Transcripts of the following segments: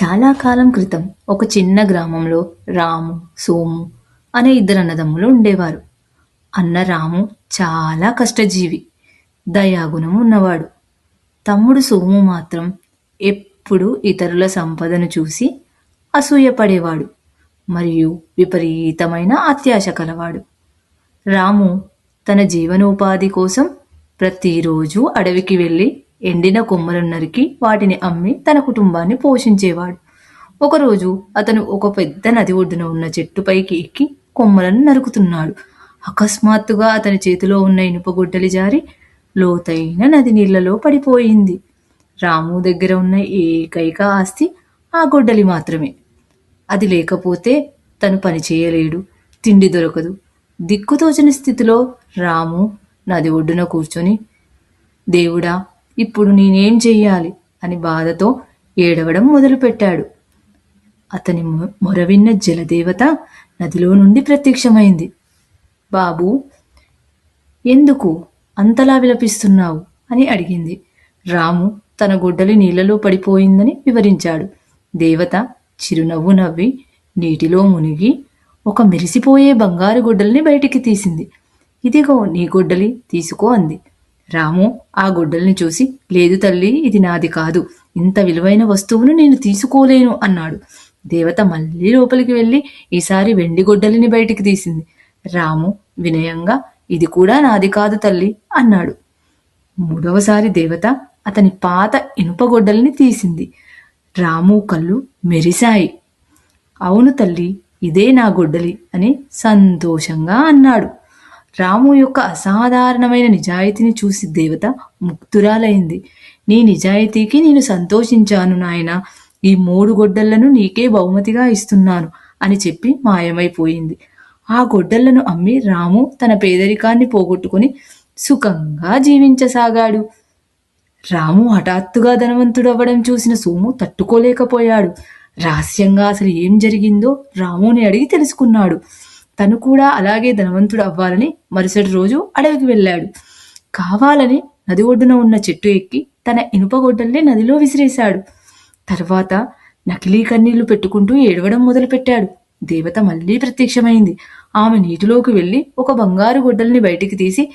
చాలా కాలం క్రితం ఒక చిన్న గ్రామంలో రాము, సోము అనే ఇద్దరు అన్నదమ్ములు ఉండేవారు. అన్న రాము చాలా కష్టజీవి, దయాగుణం ఉన్నవాడు. తమ్ముడు సోము మాత్రం ఎప్పుడూ ఇతరుల సంపదను చూసి అసూయపడేవాడు మరియు విపరీతమైన అత్యాశ కలవాడు. రాము తన జీవనోపాధి కోసం ప్రతిరోజు అడవికి వెళ్ళి ఎండిన కొమ్మలను నరికి వాటిని అమ్మి తన కుటుంబాన్ని పోషించేవాడు. ఒకరోజు అతను ఒక పెద్ద నది ఒడ్డున ఉన్న చెట్టుపైకి ఎక్కి కొమ్మలను నరుకుతున్నాడు. అకస్మాత్తుగా అతని చేతిలో ఉన్న ఇనుప గొడ్డలి జారి లోతైన నది నీళ్లలో పడిపోయింది. రాము దగ్గర ఉన్న ఏకైక ఆస్తి ఆ గొడ్డలి మాత్రమే. అది లేకపోతే తను పని చేయలేడు, తిండి దొరకదు. దిక్కుతోచని స్థితిలో రాము నది ఒడ్డున కూర్చొని, దేవుడా, ఇప్పుడు నేనేం చెయ్యాలి అని బాధతో ఏడవడం మొదలుపెట్టాడు. అతని మొర విన్న జలదేవత నదిలో నుండి ప్రత్యక్షమైంది. బాబూ, ఎందుకు అంతలా విలపిస్తున్నావు అని అడిగింది. రాము తన గొడ్డలి నీళ్లలో పడిపోయిందని వివరించాడు. దేవత చిరునవ్వు నవ్వి నీటిలో మునిగి ఒక మెరిసిపోయే బంగారు గొడ్డలిని బయటికి తీసింది. ఇదిగో నీ గొడ్డలి, తీసుకో అంది. రాము ఆ గొడ్డలిని చూసి, లేదు తల్లి, ఇది నాది కాదు, ఇంత విలువైన వస్తువును నేను తీసుకోలేను అన్నాడు. దేవత మళ్ళీ లోపలికి వెళ్ళి ఈసారి వెండి గొడ్డలిని బయటికి తీసింది. రాము వినయంగా, ఇది కూడా నాది కాదు తల్లి అన్నాడు. మూడవసారి దేవత అతని పాత ఇనుప గొడ్డలిని తీసింది. రాము కళ్ళు మెరిశాయి. అవును తల్లి, ఇదే నా గొడ్డలి అని సంతోషంగా అన్నాడు. రాము యొక్క అసాధారణమైన నిజాయితీని చూసి దేవత ముగ్ధురాలైంది. నీ నిజాయితీకి నేను సంతోషించాను నాయనా, ఈ 3 గొడ్డళ్లను నీకే బహుమతిగా ఇస్తున్నాను అని చెప్పి మాయమైపోయింది. ఆ గొడ్డళ్లను అమ్మి రాము తన పేదరికాన్ని పోగొట్టుకుని సుఖంగా జీవించసాగాడు. రాము హఠాత్తుగా ధనవంతుడవ్వడం చూసిన సోము తట్టుకోలేకపోయాడు. రహస్యంగా అసలు ఏం జరిగిందో రాముని అడిగి తెలుసుకున్నాడు. తను కూడా అలాగే ధనవంతుడు అవ్వాలని మరుసటి రోజు అడవికి వెళ్ళాడు. కావాలని నది ఒడ్డున ఉన్న చెట్టు ఎక్కి తన ఇనుప గొడ్డల్ని నదిలో విసిరేశాడు. తర్వాత నకిలీ కన్నీళ్లు పెట్టుకుంటూ ఏడవడం మొదలుపెట్టాడు. దేవత మళ్ళీ ప్రత్యక్షమైంది. ఆమె నీటిలోకి వెళ్ళి ఒక బంగారు గొడ్డల్ని బయటికి తీసి,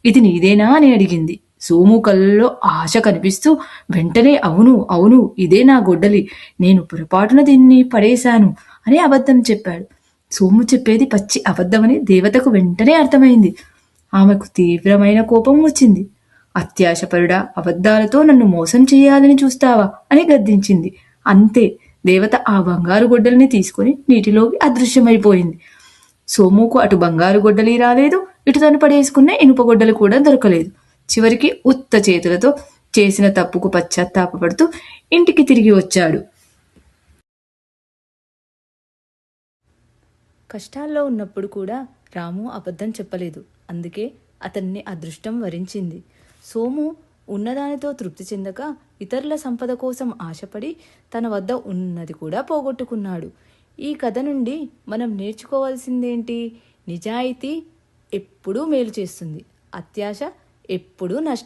ఇది నీదేనా అని అడిగింది. సోము కళ్ళలో ఆశ కనిపిస్తూ వెంటనే, అవును అవును, ఇదే నా గొడ్డలి, నేను పొరపాటున దీన్ని పడేశాను అని అబద్ధం చెప్పాడు. సోము చెప్పేది పచ్చి అబద్ధమని దేవతకు వెంటనే అర్థమైంది. ఆమెకు తీవ్రమైన కోపం వచ్చింది. అత్యాశపరుడా, అబద్ధాలతో నన్ను మోసం చేయాలని చూస్తావా అని గద్దించింది. అంతే, దేవత ఆ బంగారు గొడ్డలిని తీసుకుని నీటిలోకి అదృశ్యమైపోయింది. సోముకు అటు బంగారు గొడ్డలి రాలేదు, ఇటు తను పడేసుకున్న ఇనుప గొడ్డలి కూడా దొరకలేదు. చివరికి ఉత్త చేతులతో చేసిన తప్పుకు పశ్చాత్తాపడుతూ ఇంటికి తిరిగి వచ్చాడు. కష్టాల్లో ఉన్నప్పుడు కూడా రాము అబద్ధం చెప్పలేదు. అందుకే అతన్ని అదృష్టం వరించింది. సోము ఉన్నదానితో తృప్తి చెందక ఇతరుల సంపద కోసం ఆశపడి తన వద్ద ఉన్నది కూడా పోగొట్టుకున్నాడు. ఈ కథ నుండి మనం నేర్చుకోవాల్సిందేంటి? నిజాయితీ ఎప్పుడూ మేలు చేస్తుంది, అత్యాశ ఎప్పుడూ నష్టం.